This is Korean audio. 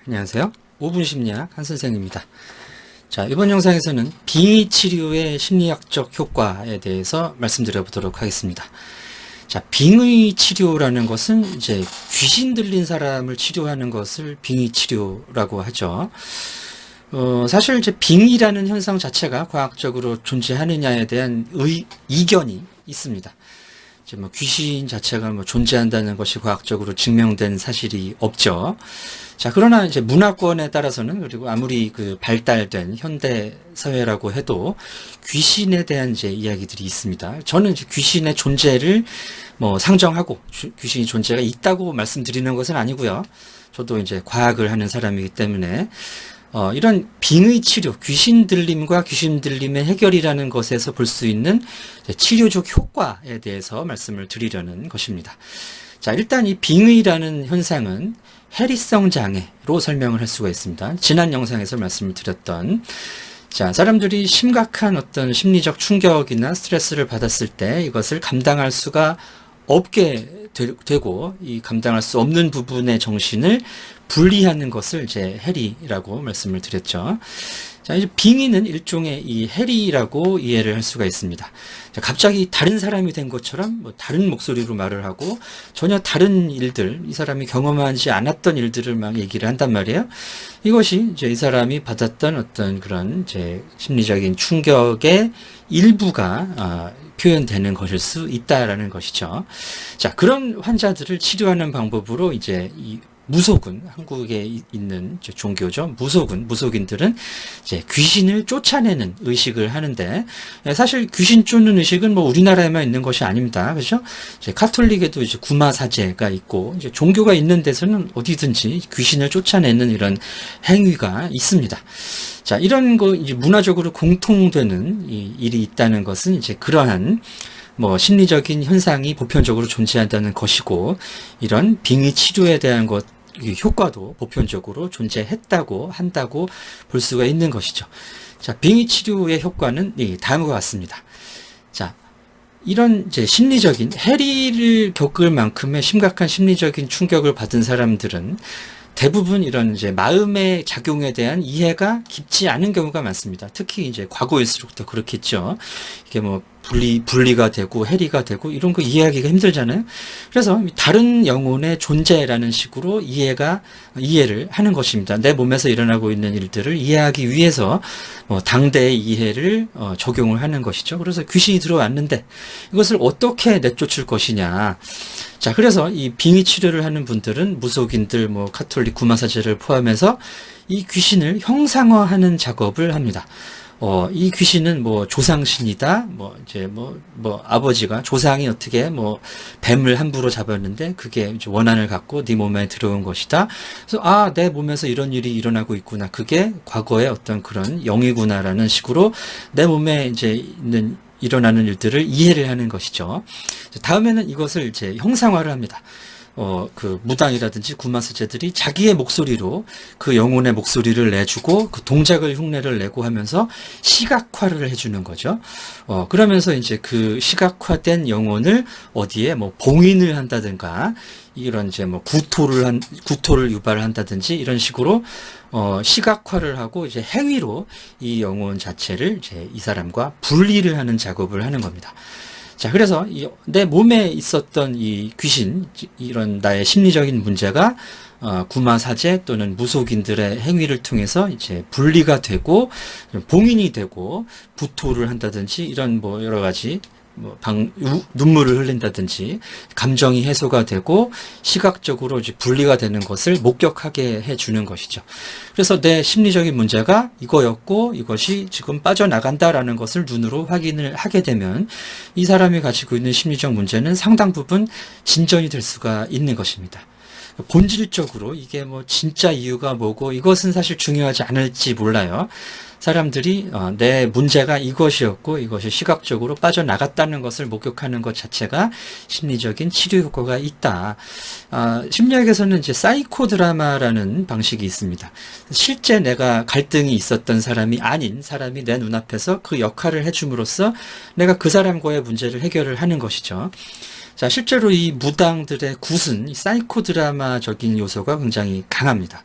안녕하세요. 5분 심리학 한선생입니다. 자, 이번 영상에서는 빙의 치료의 심리학적 효과에 대해서 말씀드려 보도록 하겠습니다. 자, 빙의 치료라는 것은 이제 귀신 들린 사람을 치료하는 것을 빙의 치료라고 하죠. 사실 이제 빙의라는 현상 자체가 과학적으로 존재하느냐에 대한 이견이 있습니다. 이제 뭐 귀신 자체가 뭐 존재한다는 것이 과학적으로 증명된 사실이 없죠. 자, 그러나 이제 문화권에 따라서는, 그리고 아무리 그 발달된 현대 사회라고 해도 귀신에 대한 이제 이야기들이 있습니다. 저는 이제 귀신의 존재를 뭐 상정하고 귀신이 존재가 있다고 말씀드리는 것은 아니고요. 저도 이제 과학을 하는 사람이기 때문에 이런 빙의 치료, 귀신 들림과 귀신 들림의 해결이라는 것에서 볼 수 있는 치료적 효과에 대해서 말씀을 드리려는 것입니다. 자, 일단 이 빙의라는 현상은 해리성 장애로 설명을 할 수가 있습니다. 지난 영상에서 말씀을 드렸던, 자, 사람들이 심각한 어떤 심리적 충격이나 스트레스를 받았을 때 이것을 감당할 수가 없게 되고, 이 감당할 수 없는 부분의 정신을 분리하는 것을 이제 해리라고 말씀을 드렸죠. 자, 이제 빙의는 일종의 이 해리라고 이해를 할 수가 있습니다. 자, 갑자기 다른 사람이 된 것처럼 뭐 다른 목소리로 말을 하고 전혀 다른 일들, 이 사람이 경험하지 않았던 일들을 막 얘기를 한단 말이에요. 이것이 이제 이 사람이 받았던 어떤 그런 이제 심리적인 충격의 일부가 표현되는 것일 수 있다라는 것이죠. 자, 그런 환자들을 치료하는 방법으로 이제 이 무속은, 한국에 있는 종교죠. 무속인들은 이제 귀신을 쫓아내는 의식을 하는데, 사실 귀신 쫓는 의식은 뭐 우리나라에만 있는 것이 아닙니다. 그렇죠? 이제 카톨릭에도 이제 구마사제가 있고, 이제 종교가 있는 데서는 어디든지 귀신을 쫓아내는 이런 행위가 있습니다. 자, 이런 거 이제 문화적으로 공통되는 이 일이 있다는 것은 이제 그러한 뭐 심리적인 현상이 보편적으로 존재한다는 것이고, 이런 빙의 치료에 대한 것 효과도 보편적으로 한다고 볼 수가 있는 것이죠. 자, 빙의 치료의 효과는 다음과 같습니다. 자, 이런 이제 심리적인 해리를 겪을 만큼의 심각한 심리적인 충격을 받은 사람들은 대부분 이런 이제 마음의 작용에 대한 이해가 깊지 않은 경우가 많습니다. 특히 이제 과거일수록 더 그렇겠죠. 이게 뭐 분리가 되고 해리가 되고 이런 거 이해하기가 힘들잖아요. 그래서 다른 영혼의 존재라는 식으로 이해를 하는 것입니다. 내 몸에서 일어나고 있는 일들을 이해하기 위해서 당대의 이해를 적용을 하는 것이죠. 그래서 귀신이 들어왔는데 이것을 어떻게 내쫓을 것이냐. 자, 그래서 이 빙의 치료를 하는 분들은 무속인들, 뭐 카톨릭 구마사제를 포함해서 이 귀신을 형상화하는 작업을 합니다. 이 귀신은 뭐 조상신이다. 아버지가 조상이 어떻게 뱀을 함부로 잡았는데 그게 이제 원한을 갖고 네 몸에 들어온 것이다. 그래서 내 몸에서 이런 일이 일어나고 있구나. 그게 과거의 어떤 그런 영이구나라는 식으로 내 몸에 이제 일어나는 일들을 이해를 하는 것이죠. 다음에는 이것을 이제 형상화를 합니다. 그 무당이라든지 구마사제들이 자기의 목소리로 그 영혼의 목소리를 내주고 그 동작을 흉내를 내고 하면서 시각화를 해주는 거죠. 그러면서 이제 그 시각화된 영혼을 어디에 봉인을 한다든가 이런 이제 구토를 유발한다든지 이런 식으로 시각화를 하고 이제 행위로 이 영혼 자체를 이제 이 사람과 분리를 하는 작업을 하는 겁니다. 자, 그래서 내 몸에 있었던 이 귀신, 이런 나의 심리적인 문제가 구마사제 또는 무속인들의 행위를 통해서 이제 분리가 되고 봉인이 되고 구토를 한다든지 이런 여러 가지 눈물을 흘린다든지 감정이 해소가 되고 시각적으로 이제 분리가 되는 것을 목격하게 해주는 것이죠. 그래서 내 심리적인 문제가 이거였고 이것이 지금 빠져나간다라는 것을 눈으로 확인을 하게 되면 이 사람이 가지고 있는 심리적 문제는 상당 부분 진전이 될 수가 있는 것입니다. 본질적으로 이게 진짜 이유가 뭐고 이것은 사실 중요하지 않을지 몰라요. 사람들이 내 문제가 이것이었고 이것이 시각적으로 빠져나갔다는 것을 목격하는 것 자체가 심리적인 치료 효과가 있다. 심리학에서는 이제 사이코 드라마라는 방식이 있습니다. 실제 내가 갈등이 있었던 사람이 아닌 사람이 내 눈앞에서 그 역할을 해줌으로써 내가 그 사람과의 문제를 해결을 하는 것이죠. 자, 실제로 이 무당들의 굿은 이 사이코 드라마적인 요소가 굉장히 강합니다.